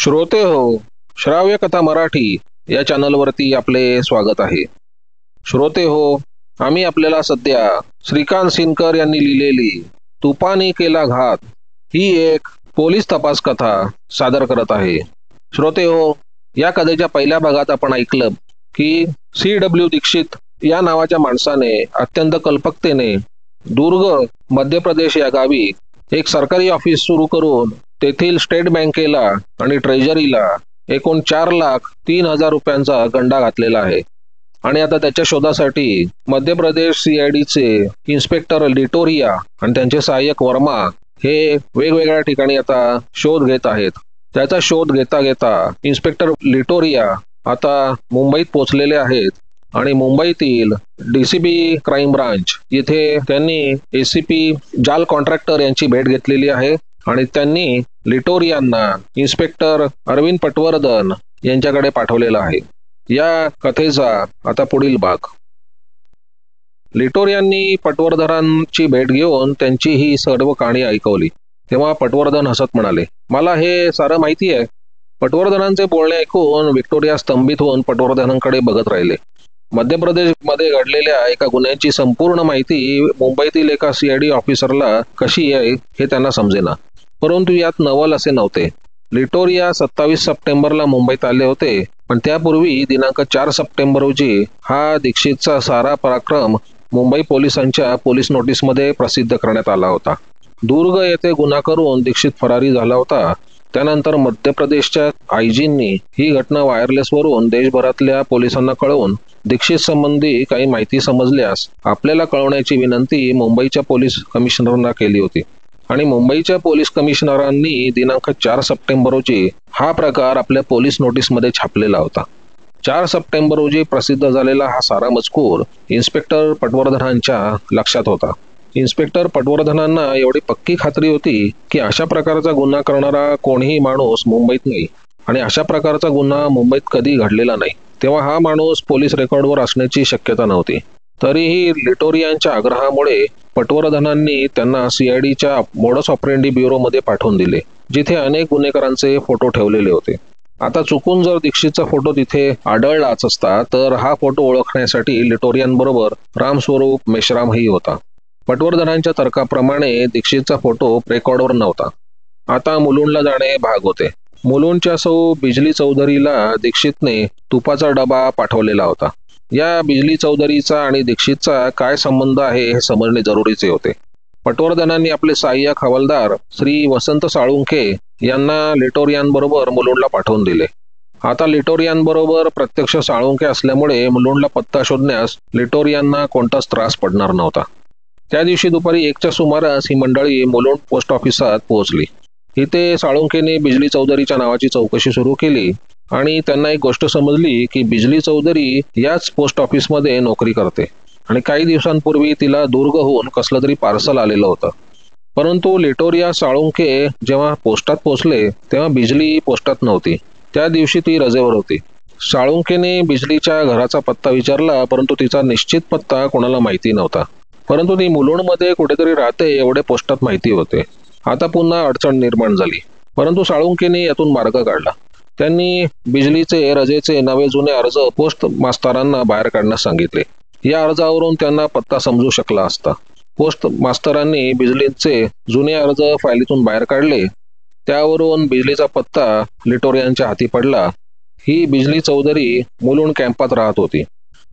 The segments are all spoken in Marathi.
श्रोते हो, श्राव्य कथा मराठी या चॅनलवरती आपले स्वागत आहे. श्रोते हो, आम्ही आपल्याला सध्या श्रीकांत सिनकर यांनी लिहिलेली तुपानी केला घात ही एक पोलीस तपास कथा सादर करत आहे. श्रोते हो, या कथेच्या पहिल्या भागात आपण ऐकलं की C.W. दीक्षित या नावाच्या माणसाने अत्यंत कल्पकतेने दुर्ग मध्य प्रदेश या गावी एक सरकारी ऑफिस सुरू करून तेथील स्टेट बँकेला आणि ट्रेजरीला एकूण 4,03,000 रुपयांचा गंडा घातलेला आहे. आणि आता त्याच्या शोधासाठी मध्य प्रदेश CIDचे इन्स्पेक्टर लिटोरिया आणि त्यांचे सहाय्यक वर्मा हे वेगवेगळ्या ठिकाणी आता शोध घेत आहेत. त्याचा शोध घेता घेता इन्स्पेक्टर लिटोरिया आता मुंबईत पोहोचलेले आहेत आणि मुंबईतील DCP क्राईम ब्रांच येथे त्यांनी ACP जाल कॉन्ट्रॅक्टर यांची भेट घेतलेली आहे आणि त्यांनी लिटोरियांना इन्स्पेक्टर अरविंद पटवर्धन यांच्याकडे पाठवलेला आहे. या कथेचा आता पुढील भाग. लिटोरियांनी पटवर्धनांची भेट घेऊन त्यांची ही सर्व कहाणी ऐकवली. तेव्हा पटवर्धन हसत म्हणाले, मला हे सारं माहिती आहे. पटवर्धनांचे बोलणे ऐकून व्हिक्टोरिया स्तंभित होऊन पटवर्धनांकडे बघत राहिले. मध्य प्रदेशमध्ये घडलेल्या एका गुन्ह्याची संपूर्ण माहिती मुंबईतील एका CID ऑफिसरला कशी येईल हे त्यांना समजेना. परंतु यात नवल असे नव्हते. लिटोरिया 27 सप्टेंबरला मुंबईत आले होते, पण त्यापूर्वी दिनांक 4 सप्टेंबर रोजी हा दीक्षितचा सारा पराक्रम मुंबई पोलिसांच्या पोलीस नोटीसमध्ये प्रसिद्ध करण्यात आला होता. दुर्ग येथे गुन्हा करून दीक्षित फरारी झाला होता. त्यानंतर मध्य प्रदेशच्या आयजींनी ही घटना वायरलेसवरून देशभरातल्या पोलिसांना कळवून दीक्षित संबंधी काही माहिती समजल्यास आपल्याला कळवण्याची विनंती मुंबईच्या पोलीस कमिशनरांना केली होती. आणि मुंबईच्या पोलीस कमिशनरांनी दिनांक 4 सप्टेंबर रोजी हा प्रकार आपल्या पोलीस नोटीसमध्ये छापलेला होता. 4 सप्टेंबर रोजी प्रसिद्ध झालेला हा सारा मजकूर इन्स्पेक्टर पटवर्धनांच्या लक्षात होता. इन्स्पेक्टर पटवर्धनांना एवढी पक्की खात्री होती की अशा प्रकारचा गुन्हा करणारा कोणीही माणूस मुंबईत नाही आणि अशा प्रकारचा गुन्हा मुंबईत कधी घडलेला नाही. तेव्हा हा माणूस पोलीस रेकॉर्डवर असण्याची शक्यता नव्हती. तरीही लिटोरियांच्या आग्रहामुळे पटवर्धनांनी त्यांना CIDच्या मोडस ऑपरेंडी ब्युरोमध्ये पाठवून दिले, जिथे अनेक गुन्हेगारांचे फोटो ठेवलेले होते. आता चुकून जर दीक्षितचा फोटो तिथे आढळलाच असता तर हा फोटो ओळखण्यासाठी लिटोरियांबरोबर रामस्वरूप मेश्रामही होता. पटवर्धनांच्या तर्काप्रमाणे दीक्षितचा फोटो रेकॉर्डवर नव्हता. आता मुलुंडला जाणे भाग होते. मुलुंडच्या सौ बिजली चौधरीला दीक्षितने तुपाचा डबा पाठवलेला होता. या बिजली चौधरीचा आणि दीक्षितचा काय संबंध आहे हे समजणे जरुरीचे होते. पटवर्धनांनी आपले सहाय्यक हवालदार श्री वसंत साळुंखे यांना लिटोरियांबरोबर मुलुंडला पाठवून दिले. आता लिटोरियांबरोबर प्रत्यक्ष साळुंखे असल्यामुळे मुलुंडला पत्ता शोधण्यास लिटोरियांना कोणताच त्रास पडणार नव्हता. त्या दिवशी दुपारी 1च्या सुमारास ही मंडळी मुलुंड पोस्ट ऑफिसात पोहोचली. इथे साळुंखेने बिजली चौधरीच्या नावाची चौकशी सुरू केली आणि त्यांना एक गोष्ट समजली की बिजली चौधरी याच पोस्ट ऑफिसमध्ये नोकरी करते आणि काही दिवसांपूर्वी तिला दुर्गहून कसलं तरी पार्सल आलेलं होतं. परंतु लिटोरिया साळुंखे जेव्हा पोस्टात पोहोचले तेव्हा बिजली पोस्टात नव्हती. त्या दिवशी ती रजेवर होती. साळुंखेने बिजलीच्या घराचा पत्ता विचारला, परंतु तिचा निश्चित पत्ता कोणाला माहिती नव्हता. परंतु ती मुलुंडमध्ये कुठेतरी राहते एवढे पोस्टात माहिती होते. आता पुन्हा अडचण निर्माण झाली, परंतु साळुंखेने यातून मार्ग काढला. त्यांनी बिजलीचे रजेचे नवे जुने अर्ज पोस्ट मास्तरांना बाहेर काढण्यास सांगितले. या अर्जावरून त्यांना पत्ता समजू शकला असता. पोस्ट मास्तरांनी बिजलीचे जुने अर्ज फायलीतून बाहेर काढले. त्यावरून बिजलीचा पत्ता लिटोरियांच्या हाती पडला. ही बिजली चौधरी मुलुंड कॅम्पात राहत होती.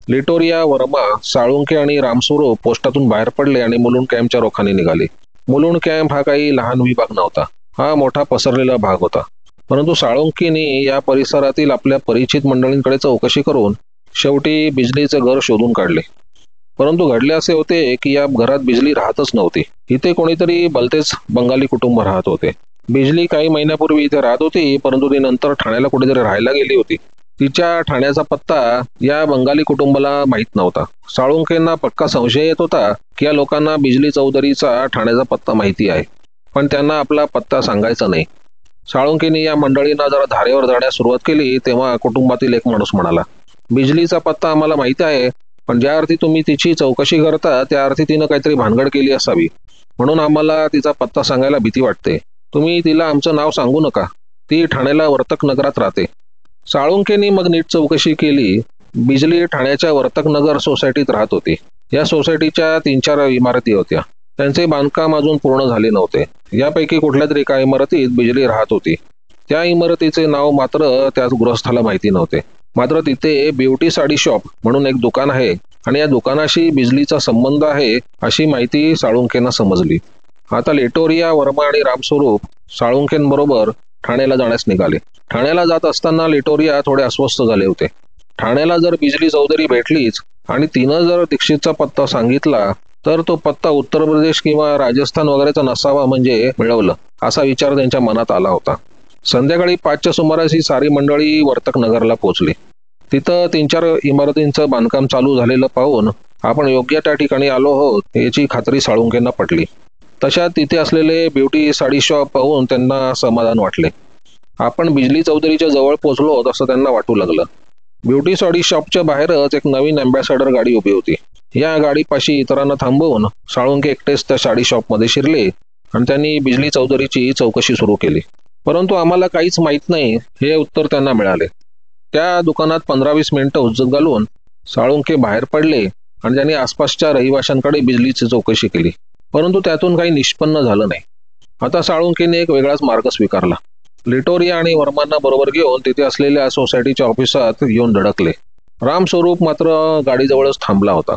लिटोरिया, वर्मा, साळुंखे आणि रामस्वरूप पोस्टातून बाहेर पडले आणि मुलुंड कॅम्पच्या रोखाने निघाले. मुलुंड कॅम्प हा काही लहान विभाग नव्हता. हा मोठा पसरलेला भाग होता. परंतु साळुंखेनी या परिसरातील आपल्या परिचित मंडळींकडे चौकशी करून शेवटी बिजलीचे घर शोधून काढले. परंतु घडले असे होते की या घरात बिजली राहतच नव्हती. इथे कोणीतरी भलतेच बंगाली कुटुंब राहत होते. बिजली काही महिन्यापूर्वी इथे राहत होती, परंतु ती नंतर ठाण्याला कुठेतरी राहायला गेली होती. तिच्या ठाण्याचा पत्ता या बंगाली कुटुंबाला माहीत नव्हता. साळुंखेंना पक्का संशय येत होता की या लोकांना बिजली चौधरीचा ठाण्याचा पत्ता माहिती आहे, पण त्यांना आपला पत्ता सांगायचा नाही. साळुंखेंनी या मंडळींना जरा धारेवर धरण्यास सुरुवात केली तेव्हा कुटुंबातील एक माणूस म्हणाला, बिजलीचा पत्ता आम्हाला माहिती आहे, पण ज्या अर्थी तुम्ही तिची चौकशी करता त्या अर्थी तिनं काहीतरी भानगड केली असावी, म्हणून आम्हाला तिचा पत्ता सांगायला भीती वाटते. तुम्ही तिला आमचं नाव सांगू नका. ती ठाण्याला वर्तक नगरात राहते. साळुंखेनी मग नीट चौकशी केली. बिजली ठाण्याच्या वर्तक नगर सोसायटीत राहत होती. या सोसायटीच्या 3-4 इमारती होत्या. त्यांचे बांधकाम अजून पूर्ण झाले नव्हते. यापैकी कुठल्या तरी एका इमारतीत बिजली राहत होती. त्या इमारतीचे नाव मात्र त्या गृहस्थाला माहिती नव्हते. मात्र तिथे ब्युटी साडी शॉप म्हणून एक दुकान आहे आणि या दुकानाशी बिजलीचा संबंध आहे अशी माहिती साळुंखेंना समजली. आता लेटोरिया, वर्मा आणि रामस्वरूप साळुंखेंबरोबर ठाण्याला जाण्यास निघाले. ठाण्याला जात असताना लेटोरिया थोडे अस्वस्थ झाले होते. ठाण्याला जर बिजली चौधरी भेटलीच आणि तिनं जर दीक्षितचा पत्ता सांगितला तर तो पत्ता उत्तर प्रदेश किंवा राजस्थान वगैरेचा नसावा, म्हणजे मिळवलं असा विचार त्यांच्या मनात आला होता. संध्याकाळी 5च्या सुमारास ही सारी मंडळी वर्तक नगरला पोहोचली. तिथं 3-4 इमारतींचं बांधकाम चालू झालेलं पाहून आपण योग्य त्या ठिकाणी आलो आहोत याची खात्री साळुंखेंना पटली. तशात तिथे असलेले ब्युटी साडी शॉप पाहून त्यांना समाधान वाटले. आपण बिजली चौधरीच्या जवळ पोहोचलो असं त्यांना वाटू लागलं. ब्युटी साडी शॉपच्या बाहेरच एक नवीन अँबॅसेडर गाडी उभी होती. या गाडीपाशी इतरांना थांबवून साळुंखे एकटेच त्या साडी शॉपमध्ये शिरले आणि त्यांनी बिजली चौधरीची चौकशी सुरू केली. परंतु आम्हाला काहीच माहीत नाही हे उत्तर त्यांना मिळाले. त्या दुकानात 15-20 मिनिटं हुज्जत घालून साळुंखे बाहेर पडले आणि त्यांनी आसपासच्या रहिवाशांकडे बिजलीची चौकशी केली. परंतु त्यातून काही निष्पन्न झालं नाही. आता साळुंखेने एक वेगळाच मार्ग स्वीकारला. लिटोरिया आणि वर्मांना बरोबर घेऊन तिथे असलेल्या सोसायटीच्या ऑफिसात येऊन धडकले. रामस्वरूप मात्र गाडीजवळच थांबला होता.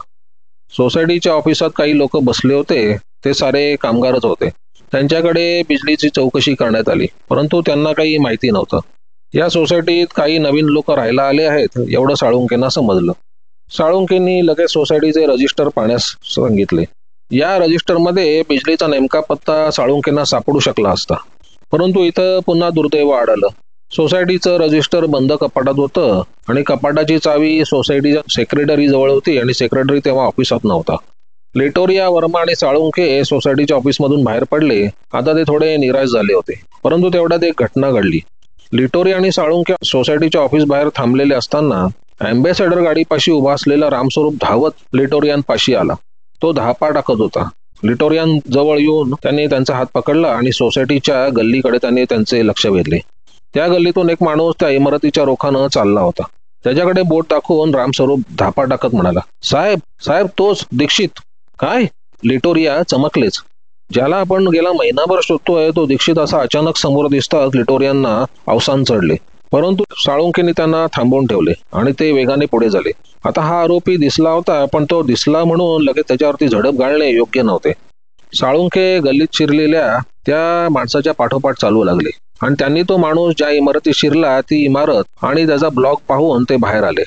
सोसायटीच्या ऑफिसात काही लोक बसले होते. ते सारे कामगारच होते. त्यांच्याकडे बिजलीची चौकशी करण्यात आली, परंतु त्यांना काही माहिती नव्हतं. या सोसायटीत काही नवीन लोक राहायला आले आहेत एवढं साळुंखेंना समजलं. साळुंखेंनी लगेच सोसायटीचे रजिस्टर पाहण्यास सांगितले. या रजिस्टरमध्ये बिजलीचा नेमका पत्ता साळुंखेंना सापडू शकला असता, परंतु इथं पुन्हा दुर्दैव आढळलं. सोसायटीचं रजिस्टर बंद कपाटात होतं आणि कपाटाची चावी सोसायटीच्या सेक्रेटरी जवळ होती आणि सेक्रेटरी तेव्हा ऑफिसात नव्हता. लेटोरिया, वर्मा आणि साळुंखे सोसायटीच्या ऑफिसमधून बाहेर पडले. आता ते थोडे निराश झाले होते. परंतु तेवढ्यात एक घटना घडली. लिटोरिया आणि साळुंखे सोसायटीच्या ऑफिस बाहेर थांबलेले असताना अँबॅसेडर गाडीपाशी उभा असलेला रामस्वरूप धावत लिटोरियांपाशी आला. तो धापा टाकत होता. लिटोरियान जवळ येऊन त्यांनी त्यांचा हात पकडला आणि सोसायटीच्या गल्लीकडे त्यांनी त्यांचे लक्ष वेधले. त्या गल्लीतून एक माणूस त्या इमारतीच्या रोखानं चालला होता. त्याच्याकडे बोट दाखवून रामस्वरूप धापा टाकत म्हणाला, साहेब साहेब तोच दीक्षित. काय? लिटोरिया चमकलेच. ज्याला आपण गेला महिनाभर शोधतोय तो दीक्षित असा अचानक समोर दिसताच लिटोरियांना अवसान चढले. परंतु साळुंखेंनी त्यांना थांबवून ठेवले आणि ते वेगाने पुढे झाले. आता हा आरोपी दिसला होता, पण तो दिसला म्हणून लगेच त्याच्यावरती झडप घालणे योग्य नव्हते. साळुंखे गल्लीत शिरलेल्या त्या माणसाच्या पाठोपाठ चालू लागले आणि त्यांनी तो माणूस ज्या इमारतीत शिरला ती इमारत आणि त्याचा ब्लॉक पाहून ते बाहेर आले.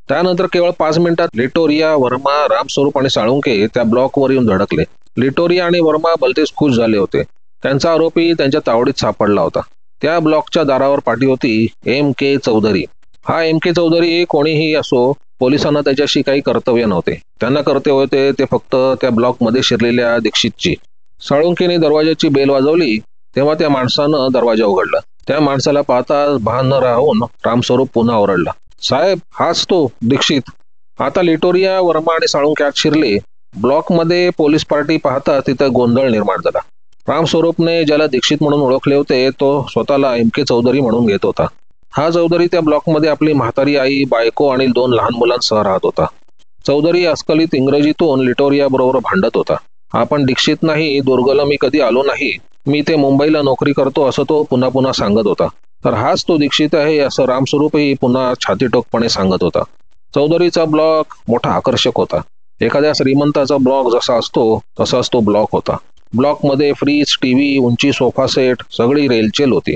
त्यानंतर केवळ 5 मिनिटात लिटोरिया, वर्मा, रामस्वरूप आणि साळुंखे त्या ब्लॉकवर येऊन धडकले. लिटोरिया आणि वर्मा भलतेच खुश झाले होते. त्यांचा आरोपी त्यांच्या तावडीत सापडला होता. त्या ब्लॉकच्या दारावर पाटी होती M.K. चौधरी. हा M.K. चौधरी कोणीही असो, पोलिसांना त्याच्याशी काही कर्तव्य नव्हते. त्यांना कर्तव्य होते ते फक्त त्या ब्लॉकमध्ये शिरलेल्या दीक्षितची. साळुंखेने दरवाजाची बेल वाजवली तेव्हा त्या माणसानं दरवाजा उघडला. त्या माणसाला पाहता भान न राहून रामस्वरूप पुन्हा ओरडला, साहेब हाच तो दीक्षित. आता लिटोरिया, वर्मा आणि साळुंखे आत शिरले. ब्लॉकमध्ये पोलीस पार्टी पाहता तिथं गोंधळ निर्माण झाला. रामस्वरूपने ज्याला दीक्षित म्हणून ओळखले होते तो स्वतःला M.K. चौधरी म्हणून घेत होता. हा चौधरी त्या ब्लॉकमध्ये आपली म्हातारी आई, बायको आणि 2 लहान मुलांसह राहत होता. चौधरी अस्खलित इंग्रजीतून लिटोरिया बरोबर भांडत होता. आपण दीक्षित नाही, दुर्गला मी कधी आलो नाही, मी ते मुंबईला नोकरी करतो असं तो पुन्हा पुन्हा सांगत होता. तर हाच तो दीक्षित आहे असं रामस्वरूपही पुन्हा छातीटोकपणे सांगत होता. चौधरीचा ब्लॉक मोठा आकर्षक होता. एखाद्या श्रीमंताचा ब्लॉक जसा असतो तसाच तो ब्लॉक होता. ब्लॉकमध्ये फ्रीज, टीव्ही, उंची सोफा सेट, सगळी रेलचेल होती.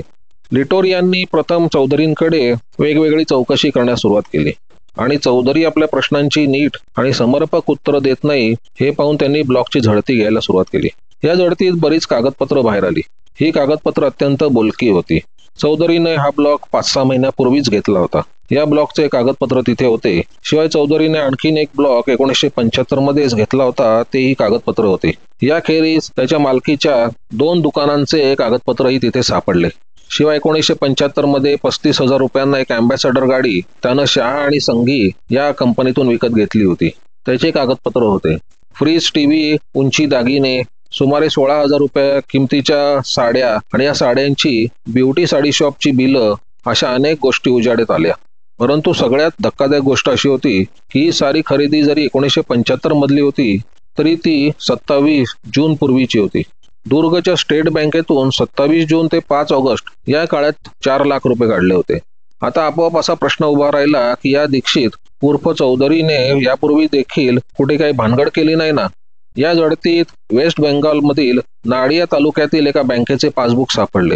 लिटोरियांनी प्रथम चौधरींकडे वेगवेगळी चौकशी करण्यास सुरुवात केली आणि चौधरी आपल्या प्रश्नांची नीट आणि समर्पक उत्तरं देत नाही हे पाहून त्यांनी ब्लॉकची झडती घ्यायला सुरुवात केली. या झडतीत बरीच कागदपत्र बाहेर आली. ही कागदपत्र अत्यंत बोलकी होती. चौधरीने हा ब्लॉक 5-6 महिन्यापूर्वीच घेतला होता. या ब्लॉकचे कागदपत्र तिथे होते. शिवाय चौधरीने आणखीन एक ब्लॉक 1975 मध्येच घेतला होता, तेही कागदपत्र होते. याखेरीज त्याच्या मालकीच्या 2 दुकानांचे कागदपत्रही तिथे सापडले. शिवाय 1975 मध्ये 35,000 रुपयांना एक अँबॅसेडर गाडी त्यानं शहा आणि संघी या कंपनीतून विकत घेतली होती. त्याचे कागदपत्र होते. फ्रीज, टीव्ही, उंची दागिने, सुमारे 16,000 रुपये किमतीच्या साड्या आणि या साड्यांची ब्युटी साडी शॉपची बिलं अशा अनेक गोष्टी उजाडत आल्या. परंतु सगळ्यात धक्कादायक गोष्ट अशी होती की ही सारी खरेदी जरी 1975 मधली होती तरी ती 27 जून पूर्वीची होती. दुर्गच्या स्टेट बँकेतून 27 जून ते 5 ऑगस्ट या काळात 4 लाख रुपये काढले होते. आता आपोआप असा प्रश्न उभा राहिला की या दीक्षित उर्फ चौधरीने यापूर्वी देखील कुठे काही भानगड केली नाही ना? या झडतीत वेस्ट बेंगॉलमधील नाडिया तालुक्यातील एका बँकेचे पासबुक सापडले.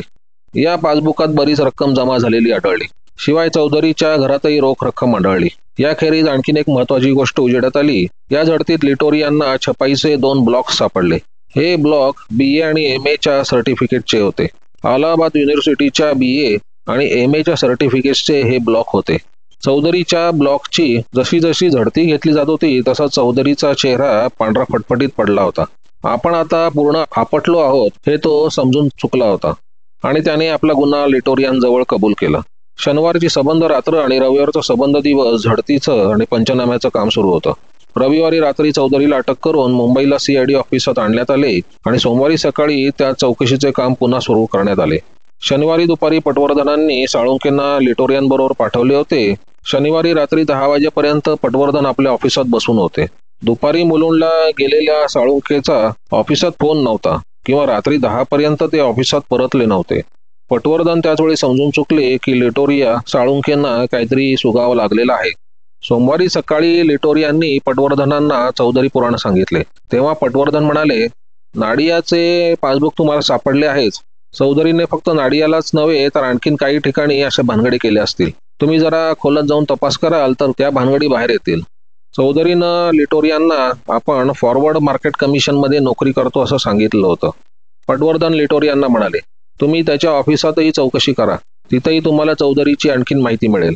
या पासबुकात बरीच रक्कम जमा झालेली आढळली. शिवाय चौधरीच्या घरातही रोख रक्कम आढळली. याखेरीज आणखीन एक महत्वाची गोष्ट उजेडात आली. या झडतीत लिटोरी यांना छपाईचे 2 ब्लॉक्स सापडले. हे ब्लॉक BA आणि MA च्या सर्टिफिकेटचे होते. अलाहाबाद युनिव्हर्सिटीच्या BA आणि MA च्या सर्टिफिकेटचे हे ब्लॉक होते. चौधरीच्या ब्लॉकची जशी जशी झडती घेतली जात होती तसा चौधरीचा चेहरा पांढरा फटफटीत पडला होता. आपण आता पूर्ण आपटलो आहोत हे तो समजून चुकला होता आणि त्याने आपला गुन्हा लिटोरियांजवळ कबूल केला. शनिवारची सबंध रात्र आणि रविवारचा सबंध दिवस झडतीचं आणि पंचनाम्याचं काम सुरू होतं. रविवारी रात्री चौधरीला अटक करून मुंबईला CID ऑफिसात आणण्यात आले आणि सोमवारी सकाळी त्या चौकशीचे काम पुन्हा सुरू करण्यात आले. शनिवारी दुपारी पटवर्धनांनी साळुंखेंना लिटोरियांबरोबर पाठवले होते. शनिवारी रात्री 10 वाजेपर्यंत पटवर्धन आपल्या ऑफिसात बसून होते. दुपारी मुलुंडला गेलेल्या साळुंखेचा ऑफिसात फोन नव्हता किंवा रात्री 10 पर्यंत ते ऑफिसात परतले नव्हते. पटवर्धन त्याचवेळी समजून चुकले की लिटोरिया साळुंखेंना काहीतरी सुगावं लागलेलं आहे. सोमवारी सकाळी लिटोरियांनी पटवर्धनांना चौधरी पुराण सांगितले. तेव्हा पटवर्धन म्हणाले, नाडियाचे पासबुक तुम्हाला सापडले आहेच. चौधरीने फक्त नाडियालाच नव्हे तर आणखीन काही ठिकाणी अशा भानगडी केल्या असतील. तुम्ही जरा खोलात जाऊन तपास कराल तर त्या भानगडी बाहेर येतील. चौधरीनं लिटोरियांना आपण फॉरवर्ड मार्केट कमिशनमध्ये नोकरी करतो असं सांगितलं होतं. पटवर्धन लिटोरियांना म्हणाले, तुम्ही त्याच्या ऑफिसातही चौकशी करा. तिथेही तुम्हाला चौधरीची आणखीन माहिती मिळेल.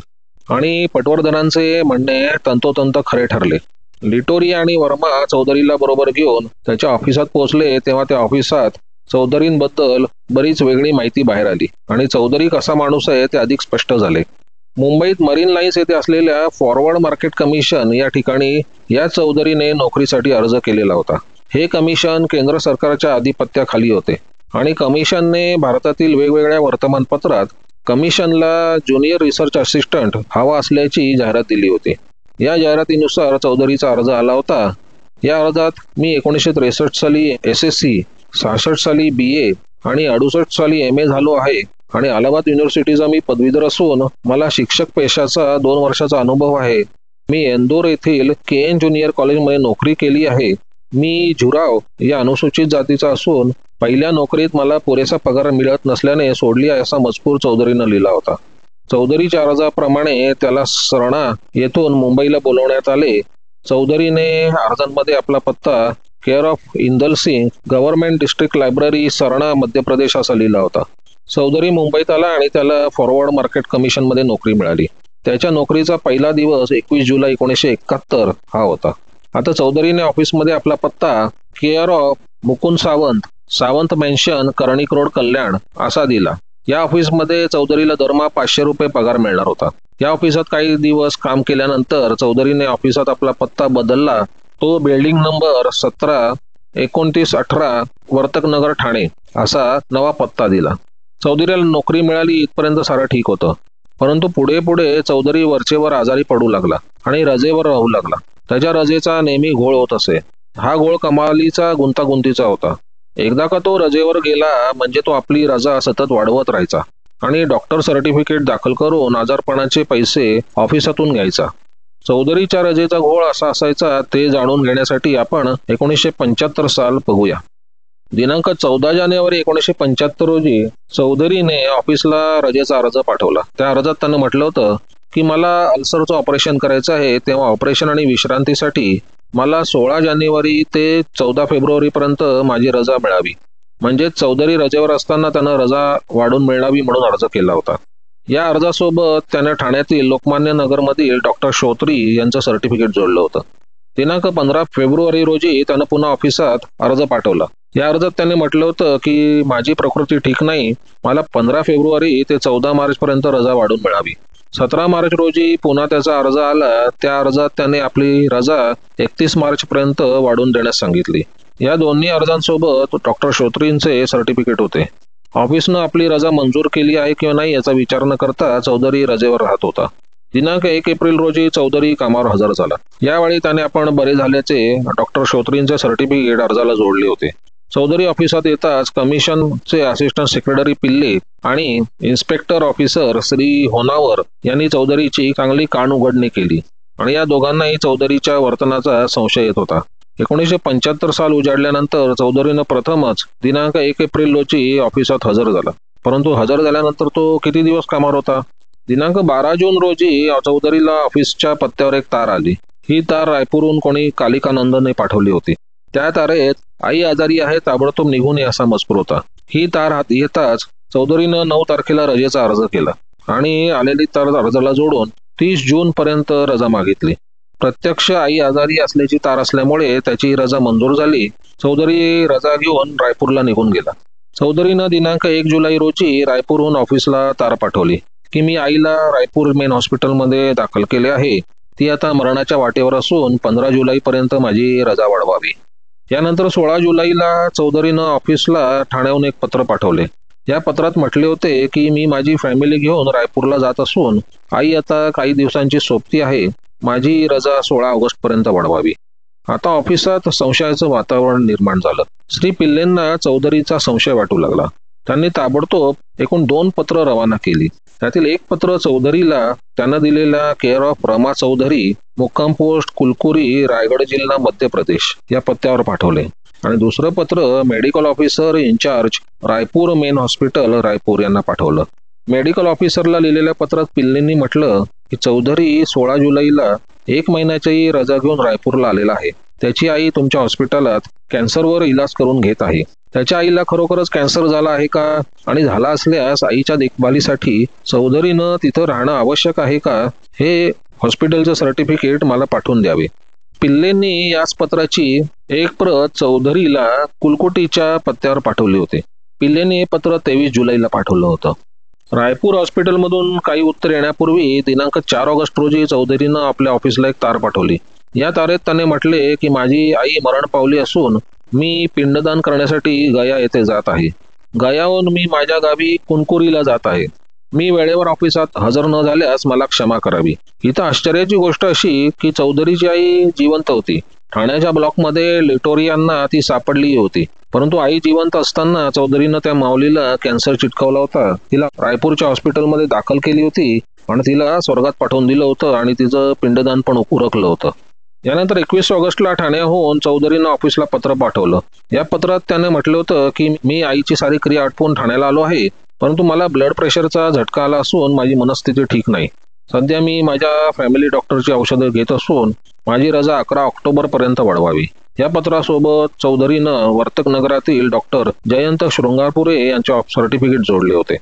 आणि पटवर्धनांचे म्हणणे तंतोतंत खरे ठरले. लिटोरिया आणि वर्मा चौधरीला बरोबर घेऊन त्याच्या ऑफिसात पोहोचले तेव्हा त्या ऑफिसात चौधरींबद्दल बरीच वेगळी माहिती बाहेर आली आणि चौधरी कसा माणूस आहे ते अधिक स्पष्ट झाले. मुंबईत मरीन लाईन्स येथे असलेल्या फॉरवर्ड मार्केट कमिशन या ठिकाणी या चौधरीने नोकरीसाठी अर्ज केलेला होता. हे कमिशन केंद्र सरकारच्या आधिपत्याखाली होते आणि कमिशनने भारतातील वेगवेगळ्या वर्तमानपत्रात कमिशनला ज्युनियर रिसर्च असिस्टंट हवा असल्याची जाहिरात दिली होती. या जाहिरातीनुसार चौधरीचा अर्ज आला होता. या अर्जात मी 1963 साली SSC, 66 साली BA आणि 68 साली MA झालो आहे आणि अलाहाबाद युनिव्हर्सिटीचा मी पदवीधर असून मला शिक्षक पेशाचा 2 वर्षाचा अनुभव आहे. मी इंदोर येथील KN ज्युनियर कॉलेजमध्ये नोकरी केली आहे. मी झुराव या अनुसूचित जातीचा असून पहिल्या नोकरीत मला पुरेसा पगार मिळत नसल्याने सोडली आहे असा मजकूर चौधरीनं लिहिला होता. चौधरीच्या अर्जाप्रमाणे त्याला सरणा येथून मुंबईला बोलवण्यात आले. चौधरीने अर्जांमध्ये आपला पत्ता care of Indal Singh, government district library, Sarna, Madhya Pradesh असा लिहिला होता. चौधरी मुंबईत आला आणि त्याला फॉरवर्ड मार्केट कमिशनमध्ये नोकरी मिळाली. त्याच्या नोकरीचा पहिला दिवस 21 जुलै 1971 हा होता. आता चौधरीने ऑफिसमध्ये आपला पत्ता care of Mukund Sawant, Sawant mansion, Karnik road, Kalyan असा दिला. या ऑफिसमध्ये चौधरीला दरमहा 500 रुपये पगार मिळणार होता. या ऑफिसात काही दिवस काम केल्यानंतर चौधरीने ऑफिसात आपला पत्ता बदलला. तो बिल्डिंग नंबर 17, 29, 18 वर्तकनगर, ठाणे असा नवा पत्ता दिला. चौधरीला नोकरी मिळाली इथपर्यंत सारं ठीक होतं. परंतु पुढे पुढे चौधरी वरचेवर आजारी पडू लागला आणि रजेवर राहू लागला. त्याच्या रजेचा नेहमी घोळ होत असे. हा घोळ कमालीचा गुंतागुंतीचा होता. एकदा का तो रजेवर गेला म्हणजे तो आपली रजा सतत वाढवत राहायचा आणि डॉक्टर सर्टिफिकेट दाखल करून आजारपणाचे पैसे ऑफिसातून घ्यायचा. चौधरीच्या रजेचा घोळ असा असायचा ते जाणून घेण्यासाठी आपण 1975 साल बघूया. दिनांक 14 जानेवारी 1975 रोजी चौधरीने ऑफिसला रजेचा अर्ज पाठवला. त्या अर्जात त्यानं म्हटलं होतं की मला अल्सरचं ऑपरेशन करायचं आहे, तेव्हा ऑपरेशन आणि विश्रांतीसाठी मला 16 जानेवारी ते 14 फेब्रुवारीपर्यंत माझी रजा मिळावी. म्हणजे चौधरी रजेवर असताना त्यानं रजा वाढून मिळावी म्हणून अर्ज केला होता. या अर्जासोबत त्याने ठाण्यातील लोकमान्य नगरमधील डॉक्टर श्रोत्री यांचं सर्टिफिकेट जोडलं होतं. दिनांक 15 फेब्रुवारी रोजी त्यानं पुन्हा ऑफिसात अर्ज पाठवला. या अर्जात त्याने म्हटलं होतं की माझी प्रकृती ठीक नाही, मला 15 फेब्रुवारी ते 14 मार्चपर्यंत रजा वाढून मिळावी. 17 मार्च रोजी पुन्हा त्याचा अर्ज आला. त्या अर्जात त्याने आपली रजा 31 मार्चपर्यंत वाढून देण्यास सांगितली. या दोन्ही अर्जांसोबत डॉक्टर श्रोत्रींचे सर्टिफिकेट होते. ऑफिसनं आपली रजा मंजूर केली आहे किंवा नाही याचा विचार न करता चौधरी रजेवर राहत होता. दिनांक 1 एप्रिल रोजी चौधरी कामावर हजर झाला. यावेळी त्याने आपण बरे झाल्याचे डॉक्टर श्रोत्रींचे सर्टिफिकेट अर्जाला जोडले होते. चौधरी ऑफिसात येताच कमिशनचे असिस्टंट सेक्रेटरी पिल्ले आणि इन्स्पेक्टर ऑफिसर श्री होनावर यांनी चौधरीची चांगली कान उघडणी केली आणि या दोघांनाही चौधरीच्या वर्तनाचा संशय येत होता. 1975 साल उजाडल्यानंतर चौधरीनं प्रथमच दिनांक 1 एप्रिल रोजी ऑफिसात हजर झाला. परंतु हजर झाल्यानंतर तो किती दिवस कामावर होता? दिनांक 12 जून रोजी चौधरीला ऑफिसच्या पत्त्यावर एक तार आली. ही तार रायपूरहून कोणी कालिकानंदने पाठवली होती. त्या तारेत आई आजारी आहे, ताबडतोब निघून ये असा मजकूर होता. ही तार हात येताच चौधरीनं 9 तारखेला रजेचा अर्ज केला आणि आलेली तार अर्जाला जोडून 30 जून पर्यंत रजा मागितली. प्रत्यक्ष आई आजारी असल्याची तार असल्यामुळे त्याची रजा मंजूर झाली. चौधरी रजा घेऊन रायपूरला निघून गेला. चौधरीनं दिनांक 1 जुलै रोजी रायपूरहून ऑफिसला तार पाठवली की मी आईला रायपूर मेन हॉस्पिटलमध्ये दाखल केले आहे. ती आता मरणाच्या वाटेवर असून 15 जुलैपर्यंत माझी रजा वाढवावी. यानंतर 16 जुलैला चौधरीनं ऑफिसला ठाण्याहून एक पत्र पाठवले. या पत्रात म्हटले होते की मी माझी फॅमिली घेऊन रायपूरला जात असून आई आता काही दिवसांची सोबती आहे. माझी रजा 16 ऑगस्टपर्यंत वाढवावी. आता ऑफिसात संशयाचं वातावरण निर्माण झालं. श्री पिल्लेंना चौधरीचा संशय वाटू लागला. त्यांनी ताबडतोब एकूण 2 पत्र रवाना केली. त्यातील एक पत्र चौधरीला त्यानं दिलेल्या केअर ऑफ रमा चौधरी, मुक्काम पोस्ट कुलकुरी, रायगड जिल्हा, मध्य प्रदेश या पत्त्यावर पाठवले आणि दुसरं पत्र medical officer incharge Raipur main hospital Raipur यांना पाठवलं. मेडिकल ऑफिसरला लिहिलेल्या पत्रात पिल्लेंनी म्हटलं की चौधरी 16 जुलैला 1 महिन्याची रजा घेऊन रायपूरला आलेला आहे. त्याची आई तुमच्या हॉस्पिटलात कॅन्सरवर इलाज करून घेत आहे. त्याच्या आईला खरोखरच कॅन्सर झाला आहे का आणि झाला असल्यास आईच्या देखभालीसाठी चौधरीनं तिथं राहणं आवश्यक आहे का, हे हॉस्पिटलचं सर्टिफिकेट मला पाठवून द्यावे. पिल्लेंनी याच पत्राची एक प्रत चौधरीला कुलकोटीच्या पत्त्यावर पाठवली होते. पिल्लेंनी हे पत्र 23 जुलैला पाठवलं होतं. रायपूर हॉस्पिटलमधून काही उत्तर येण्यापूर्वी दिनांक 4 ऑगस्ट रोजी चौधरीनं आपल्या ऑफिसला एक तार पाठवली. या तारेत त्याने म्हटले की माझी आई मरण पावली असून मी पिंडदान करण्यासाठी गया येथे जात आहे. गयाहून मी माझ्या गावी कुनकुरीला जात आहे. मी वेळेवर ऑफिसात हजर न झाल्यास मला क्षमा करावी. इथं आश्चर्याची गोष्ट अशी की चौधरीची आई जिवंत होती. ठाण्याच्या ब्लॉकमध्ये लिटोरियांना ती सापडली होती. परंतु आई जिवंत असताना चौधरीनं त्या माऊलीला कॅन्सर चिटकवला होता. तिला रायपूरच्या हॉस्पिटलमध्ये दाखल केली होती आणि तिला स्वर्गात पाठवून दिलं होतं आणि तिचं पिंडदान पण उरकलं होतं. यानंतर 21 ऑगस्टला ठाण्याहून चौधरीनं ऑफिसला पत्र पाठवलं. या पत्रात त्याने म्हटलं होतं की मी आईची सारी क्रिया आटपून ठाण्याला आलो आहे, परंतु मला ब्लड प्रेशरचा झटका आला असून माझी मनस्थिती ठीक नाही. सध्या मी माझ्या फॅमिली डॉक्टरची औषधं घेत असून माझी रजा 11 ऑक्टोबरपर्यंत वाढवावी. या पत्रासोबत चौधरीनं वर्तक नगरातील डॉक्टर जयंत शृंगारपुरे यांचे सर्टिफिकेट जोडले होते.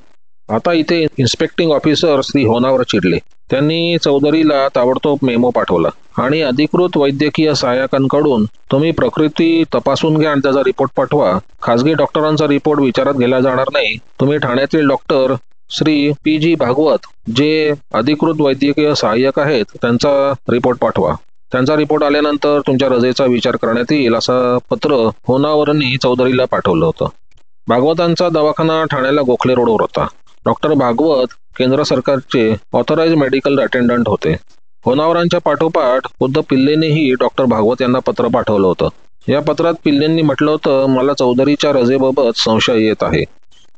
आता इथे इन्स्पेक्टिंग ऑफिसर श्री होनावर चिडले. त्यांनी चौधरीला ताबडतोब मेमो पाठवला आणि अधिकृत वैद्यकीय सहाय्यकांकडून तुम्ही प्रकृती तपासून घ्या आणि त्याचा रिपोर्ट पाठवा. खासगी डॉक्टरांचा रिपोर्ट विचारात घेतला जाणार नाही. तुम्ही ठाण्यातील डॉक्टर श्री PG भागवत जे अधिकृत वैद्यकीय सहाय्यक आहेत त्यांचा रिपोर्ट पाठवा. त्यांचा रिपोर्ट आल्यानंतर तुमच्या रजेचा विचार करण्यात येईल असं पत्र होनावरनी चौधरीला पाठवलं होतं. भागवतांचा दवाखाना ठाण्याला गोखले रोडवर होता. डॉक्टर भागवत केंद्र सरकारचे ऑथराइज मेडिकल अटेंडंट होते. होनावरांच्या पाठोपाठ खुद्द पिल्लेंनीही डॉक्टर भागवत यांना पत्र पाठवलं होतं. या पत्रात पिल्लेंनी म्हटलं होतं, मला चौधरीच्या रजेबाबत संशय येत आहे.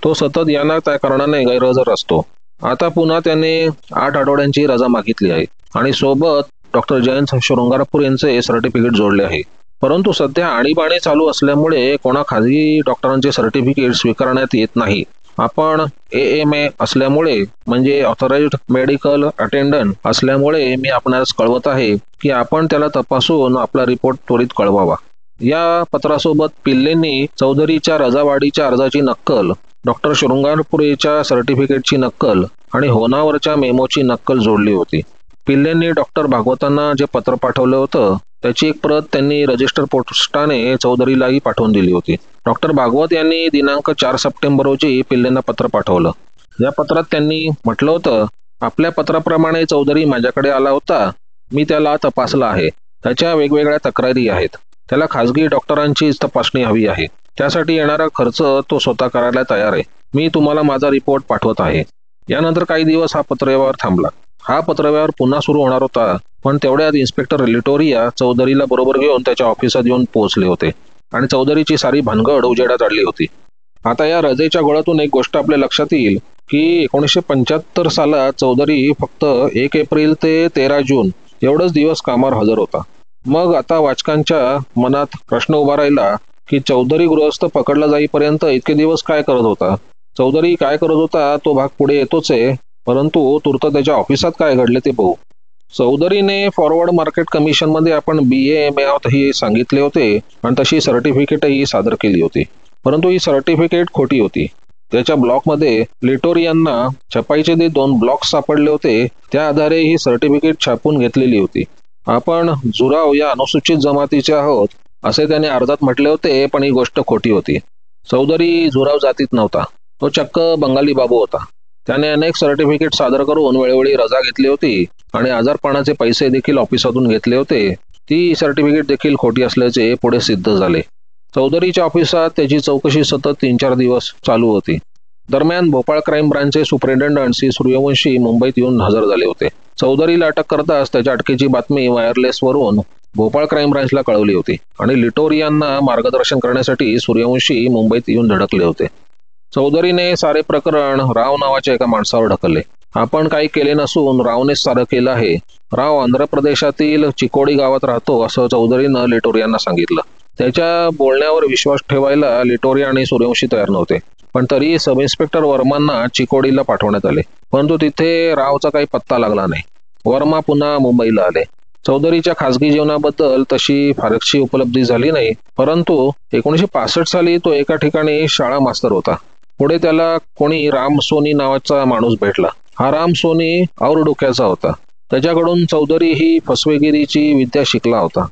तो सतत यांना त्या कारणाने गैरहजर असतो. आता पुन्हा त्याने 8 आठवड्यांची रजा मागितली आहे आणि सोबत डॉक्टर जयंत शृंगारपूर यांचे सर्टिफिकेट जोडले आहे. परंतु सध्या आणीबाणी चालू असल्यामुळे कोणा खाजगी डॉक्टरांचे सर्टिफिकेट स्वीकारण्यात येत नाही. आपण AMA असल्यामुळे म्हणजे ऑथराइज्ड मेडिकल अटेंडंट असल्यामुळे मी आपणास कळवत आहे की आपण त्याला तपासून आपला रिपोर्ट त्वरित कळवावा. या पत्रासोबत पिल्लेंनी चौधरीच्या रजावाढीच्या अर्जाची नक्कल, डॉक्टर शृंगारपुरेच्या सर्टिफिकेटची नक्कल आणि होनावरच्या मेमोची नक्कल जोडली होती. पिल्लेंनी डॉक्टर भागवतांना जे पत्र पाठवलं होतं त्याची एक प्रत त्यांनी रजिस्टर पोस्टाने चौधरीलाही पाठवून दिली होती. डॉक्टर भागवत यांनी दिनांक 4 सप्टेंबर रोजी पिल्लेंना पत्र पाठवलं. या पत्रात त्यांनी म्हटलं होतं, आपल्या पत्राप्रमाणे चौधरी माझ्याकडे आला होता. मी त्याला तपासला आहे. त्याच्या वेगवेगळ्या तक्रारी आहेत. त्याला खासगी डॉक्टरांचीच तपासणी हवी आहे. त्यासाठी येणारा खर्च तो स्वतः करायला तयार आहे. मी तुम्हाला माझा रिपोर्ट पाठवत आहे. यानंतर काही दिवस हा पत्रव्यवहार थांबला. हा पत्रव्यवहार पुन्हा सुरू होणार होता, पण तेवढ्यात इन्स्पेक्टर लिटोरिया चौधरीला बरोबर घेऊन त्याच्या ऑफिसात येऊन पोहोचले होते आणि चौधरीची सारी भानगड उजेडात आणली होती. आता या रजेच्या गोळ्यातून एक गोष्ट आपल्या लक्षात येईल की 1975 सालात चौधरी फक्त 1 एप्रिल ते 13 जून एवढंच दिवस कामावर हजर होता. मग आता वाचकांच्या मनात प्रश्न उभा राहिला की चौधरी गृहस्थ पकडला जाईपर्यंत इतके दिवस काय करत होता. चौधरी काय करत होता तो भाग पुढे येतोच आहे, परंतु तूर्त त्याच्या ऑफिसात काय घडले ते पाहू. चौधरीने फॉरवर्ड मार्केट कमिशनमध्ये आपण BA आहोत ही सांगितले होते आणि तशी सर्टिफिकेटही सादर केली होती, परंतु ही सर्टिफिकेट खोटी होती. त्याच्या ब्लॉकमध्ये लिटोरियांना छपाईचे जे 2 ब्लॉक्स सापडले होते त्या आधारे ही सर्टिफिकेट छापून घेतलेली होती. आपण जुराव या अनुसूचित जमातीचे आहोत असे त्याने अर्जात म्हटले होते, पण ही गोष्ट खोटी होती. चौधरी जुराव जातीत नव्हता, तो चक्क बंगाली बाबू होता. त्याने अनेक सर्टिफिकेट सादर करून वेळोवेळी रजा घेतली होती आणि आजारपणाचे पैसे देखील ऑफिसातून घेतले होते. ती सर्टिफिकेट देखील खोटी असल्याचे पुढे सिद्ध झाले. चौधरीच्या ऑफिसात त्याची चौकशी सतत 3-4 दिवस चालू होती. दरम्यान भोपाळ क्राईम ब्रांचचे सुपरिटेंडंट श्री सूर्यवंशी मुंबईत येऊन हजर झाले होते. चौधरीला अटक करताच त्याच्या अटकेची बातमी वायरलेसवरून भोपाळ क्राईम ब्रांचला कळवली होती आणि लिटोरियांना मार्गदर्शन करण्यासाठी सूर्यवंशी मुंबईत येऊन धडकले होते. चौधरीने सारे प्रकरण राव नावाच्या एका माणसावर ढकलले. आपण काही केले नसून रावनेच सारं केलं आहे. राव आंध्र प्रदेशातील चिकोडी गावात राहतो असं चौधरीनं लिटोरियांना सांगितलं. त्याच्या बोलण्यावर विश्वास ठेवायला लिटोरिया आणि सूर्यवंशी तयार नव्हते, पण तरी सब इन्स्पेक्टर वर्मांना चिकोडीला पाठवण्यात आले. परंतु तिथे रावचा काही पत्ता लागला नाही. वर्मा पुन्हा मुंबईला आले. चौधरीच्या खासगी जीवनाबद्दल तशी फारशी उपलब्धी झाली नाही, परंतु 1965 साली तो एका ठिकाणी शाळा मास्तर होता. पुढे त्याला कोणी राम सोनी नावाचा माणूस भेटला. हा राम सोनी और डोक्याचा होता. त्याच्याकडून चौधरी ही फसवेगिरीची विद्या शिकला होता.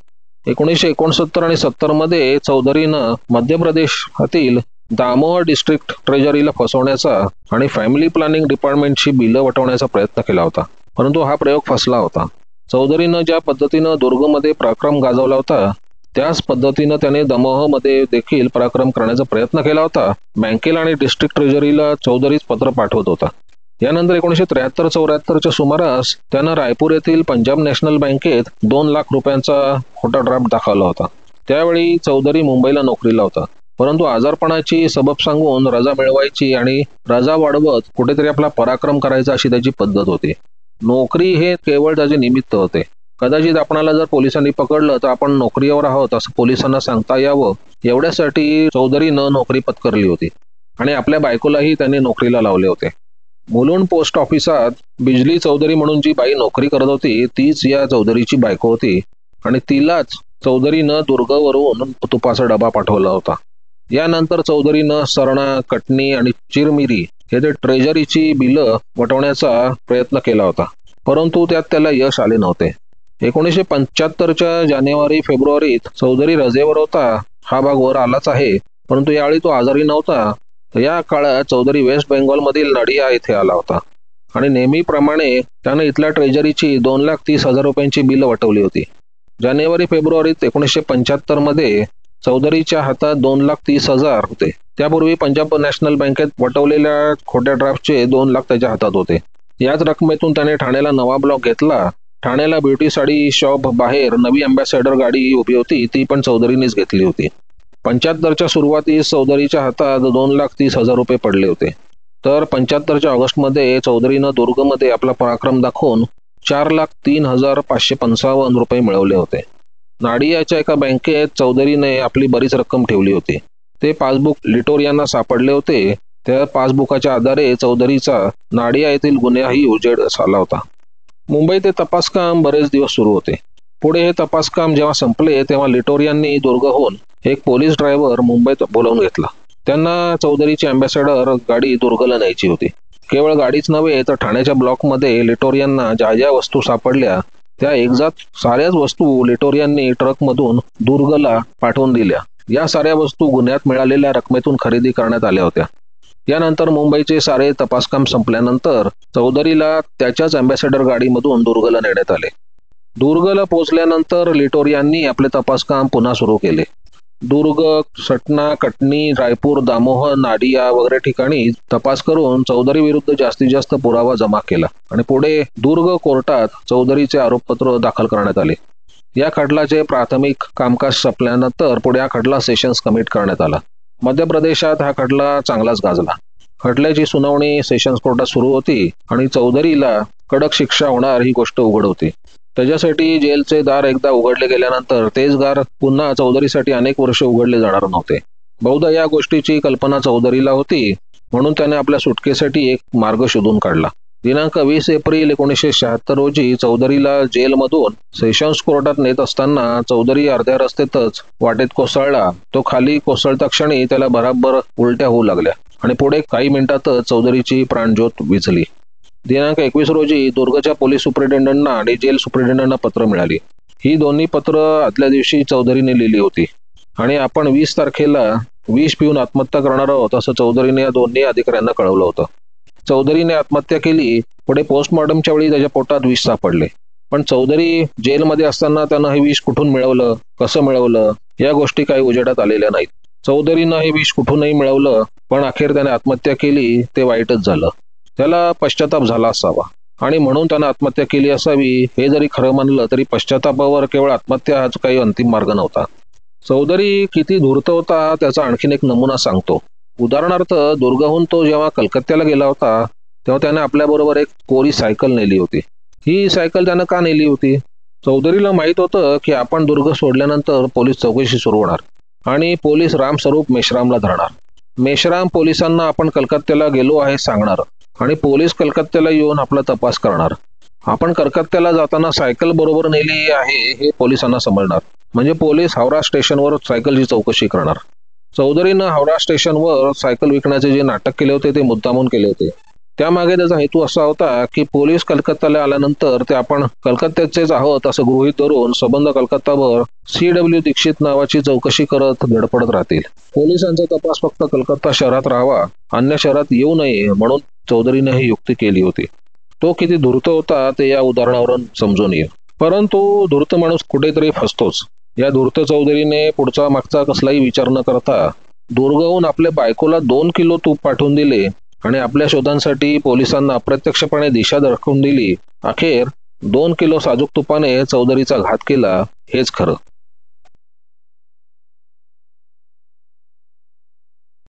1969 आणि 70 मध्ये चौधरीनं मध्य प्रदेशातील दामोह डिस्ट्रिक्ट ट्रेजरीला फसवण्याचा आणि फॅमिली प्लॅनिंग डिपार्टमेंटची बिलं वटवण्याचा प्रयत्न केला होता, परंतु हा प्रयोग फसला होता. चौधरीनं ज्या पद्धतीनं दुर्गमध्ये पराक्रम गाजवला होता त्याच पद्धतीनं त्याने दमोहमध्ये देखील पराक्रम करण्याचा प्रयत्न केला होता. बँकेला आणि डिस्ट्रिक्ट ट्रेजरीला चौधरीच पत्र पाठवत होता. यानंतर 1973-74च्या सुमारास त्यानं रायपूर येथील पंजाब नॅशनल बँकेत 2 लाख रुपयांचा खोटा ड्राफ्ट दाखवला होता. त्यावेळी चौधरी मुंबईला नोकरीला होता, परंतु आजारपणाची सबब सांगून रजा मिळवायची आणि रजा वाढवत कुठेतरी आपला पराक्रम करायचा अशी त्याची पद्धत होती. नोकरी हे केवळ त्याचे निमित्त होते. कदाचित आपणाला जर पोलिसांनी पकडलं तर आपण नोकरीवर आहोत असं पोलिसांना सांगता यावं एवढ्यासाठी चौधरीनं नोकरी पत्करली होती आणि आपल्या बायकोलाही त्यांनी नोकरीला लावले होते. मुलुंड पोस्ट ऑफिसात बिजली चौधरी म्हणून जी बाई नोकरी करत होती तीच या चौधरीची बायको होती आणि तिलाच चौधरीनं दुर्गवरून तुपाचा डबा पाठवला होता. यानंतर चौधरीनं सरणा, कटणी आणि चिरमिरी हे जे ट्रेजरीची बिलं वटवण्याचा प्रयत्न केला होता, परंतु त्यात त्याला यश आले नव्हते. 1975च्या जानेवारी-फेब्रुवारीत चौधरी रजेवर होता. हा भाग वर आलाच आहे, परंतु यावेळी तो आजारी नव्हता. या काळात चौधरी वेस्ट बेंगॉलमधील नडिया येथे आला होता आणि नेहमीप्रमाणे त्याने इथल्या ट्रेजरीची 2,30,000 रुपयांची बिलं वटवली होती. जानेवारी-फेब्रुवारीत 1975 मध्ये चौधरीच्या हातात 2,30,000 होते. त्यापूर्वी पंजाब नॅशनल बँकेत वटवलेल्या खोट्या ड्राफ्टचे 2 लाख त्याच्या हातात होते. याच रकमेतून त्याने ठाण्याला नवा ब्लॉक घेतला. ठाण्याला ब्युटी साडी शॉप बाहेर नवी अँबॅसेडर गाडी उभी होती, ती पण चौधरीनेच घेतली होती. 75च्या सुरुवातीस चौधरीच्या हातात 2,30,000 रुपये पडले होते. तर 75च्या ऑगस्टमध्ये चौधरीनं दुर्गमध्ये आपला पराक्रम दाखवून 4,03,555 रुपये मिळवले होते. नाडियाच्या एका बँकेत चौधरीने आपली बरीच रक्कम ठेवली होती. ते पासबुक लिटोरियांना सापडले होते. त्या पासबुकाच्या आधारे चौधरीचा नाडिया येथील गुन्हाही उजेड आला होता. मुंबईत ते तपास काम बरेच दिवस सुरू होते. पुढे हे तपास काम जेव्हा संपले तेव्हा लिटोरियांनी दुर्गहून एक पोलीस ड्रायव्हर मुंबईत बोलावून घेतला. त्यांना चौधरीची अँबॅसेडर गाडी दुर्गला न्यायची होती. केवळ गाडीच नव्हे तर ठाण्याच्या ब्लॉकमध्ये लिटोरियांना ज्या ज्या वस्तू सापडल्या त्या एकजात साऱ्याच वस्तू लिटोरियांनी ट्रकमधून दुर्गला पाठवून दिल्या. या साऱ्या वस्तू गुन्ह्यात मिळालेल्या रकमेतून खरेदी करण्यात आल्या होत्या. यानंतर मुंबईचे सारे तपासकाम संपल्यानंतर चौधरीला त्याच्याच अँबॅसेडर गाडीमधून दुर्गला नेण्यात आले. दुर्गला पोहोचल्यानंतर लिटोर यांनी आपले तपास काम पुन्हा सुरू केले. दुर्ग, सटना, कटनी, रायपूर, दामोह, नाडिया वगैरे ठिकाणी तपास करून चौधरी विरुद्ध जास्तीत जास्त पुरावा जमा केला आणि पुढे दुर्ग कोर्टात चौधरीचे आरोपपत्र दाखल करण्यात आले. या खटल्याचे प्राथमिक कामकाज संपल्यानंतर पुढे हा खटला सेशन्स कमिट करण्यात आला. मध्य प्रदेशात हा खटला चांगलाच गाजला. खटल्याची सुनावणी सेशन्स कोर्टात सुरू होती आणि चौधरीला कडक शिक्षा होणार ही गोष्ट उघड होती. त्याच्यासाठी जेलचे दार एकदा उघडले गेल्यानंतर तेच दार पुन्हा चौधरीसाठी अनेक वर्ष उघडले जाणार नव्हते. बहुधा या गोष्टीची कल्पना चौधरीला होती, म्हणून त्याने आपल्या सुटकेसाठी एक मार्ग शोधून काढला. दिनांक 20 एप्रिल 1976 रोजी चौधरीला जेलमधून सेशन्स कोर्टात नेत असताना चौधरी अर्ध्या रस्त्यातच वाटेत कोसळला. तो खाली कोसळता क्षणी त्याला बराबर उलट्या होऊ लागल्या आणि पुढे काही मिनिटातच चौधरीची प्राणज्योत विझली. दिनांक 21 रोजी दुर्गच्या पोलीस सुपरिटेंडंटना आणि जेल सुपरिटेंडंटना पत्र मिळाली. ही दोन्ही पत्र आदल्या दिवशी चौधरीने लिहिली होती आणि आपण 20 तारखेला विष पिऊन आत्महत्या करणार आहोत असं चौधरीने या दोन्ही अधिकाऱ्यांना कळवलं होतं. चौधरीने आत्महत्या केली. पुढे पोस्टमॉर्टमच्या वेळी त्याच्या पोटात विष सापडले. पण चौधरी जेलमध्ये असताना त्यानं हे विष कुठून मिळवलं, कसं मिळवलं या गोष्टी काही उजेडात आलेल्या नाहीत. चौधरीनं हे विष कुठूनही मिळवलं, पण अखेर त्याने आत्महत्या केली ते वाईटच झालं. त्याला पश्चाताप झाला असावा आणि म्हणून त्यानं आत्महत्या केली असावी. हे जरी खरं म्हणलं तरी पश्चातापावर केवळ आत्महत्या हाच काही अंतिम मार्ग नव्हता. चौधरी किती धूर्त होता त्याचा आणखीन एक नमुना सांगतो. उदाहरणार्थ, दुर्गहून तो जेव्हा कलकत्त्याला गेला होता तेव्हा त्याने आपल्याबरोबर एक कोरी सायकल नेली होती. ही सायकल त्यानं का नेली होती? चौधरीला माहीत होतं की आपण दुर्ग सोडल्यानंतर पोलीस चौकशी सुरू होणार आणि पोलीस रामस्वरूप मेश्रामला धरणार. मेश्राम पोलिसांना आपण कलकत्त्याला गेलो आहे सांगणार आणि पोलीस कलकत्त्याला येऊन आपला तपास करणार. आपण कलकत्त्याला जाताना सायकल बरोबर नेली आहे हे पोलिसांना समजणार, म्हणजे पोलीस हावरा स्टेशनवर सायकलची चौकशी करणार. चौधरीनं हावरा स्टेशनवर सायकल विकण्याचे जे नाटक केले होते ते मुद्दामून केले होते. त्यामागे त्याचा हेतू असा होता की पोलीस कलकत्त्याला आल्यानंतर ते आपण कलकत्त्याचेच आहोत असं गृहीत धरून संबंध कलकत्तावर CW दीक्षित नावाची चौकशी करत धडपडत राहतील. पोलिसांचा तपास फक्त कलकत्ता शहरात राहावा, अन्य शहरात येऊ नये म्हणून चौधरीने ही युक्ती केली होती. तो किती धूर्त होता ते या उदाहरणावरून समजून येईल. परंतु धूर्त माणूस कुठेतरी फसतोच. या धूर्त चौधरीने पुढचा मागचा कसलाही विचार न करता दुर्गहून आपल्या बायकोला 2 किलो तूप पाठवून दिले आणि आपल्या शोधांसाठी पोलिसांना अप्रत्यक्षपणे दिशा दाखवून दिली. अखेर 2 किलो साजूक तुपाने चौधरीचा घात केला हेच खरं.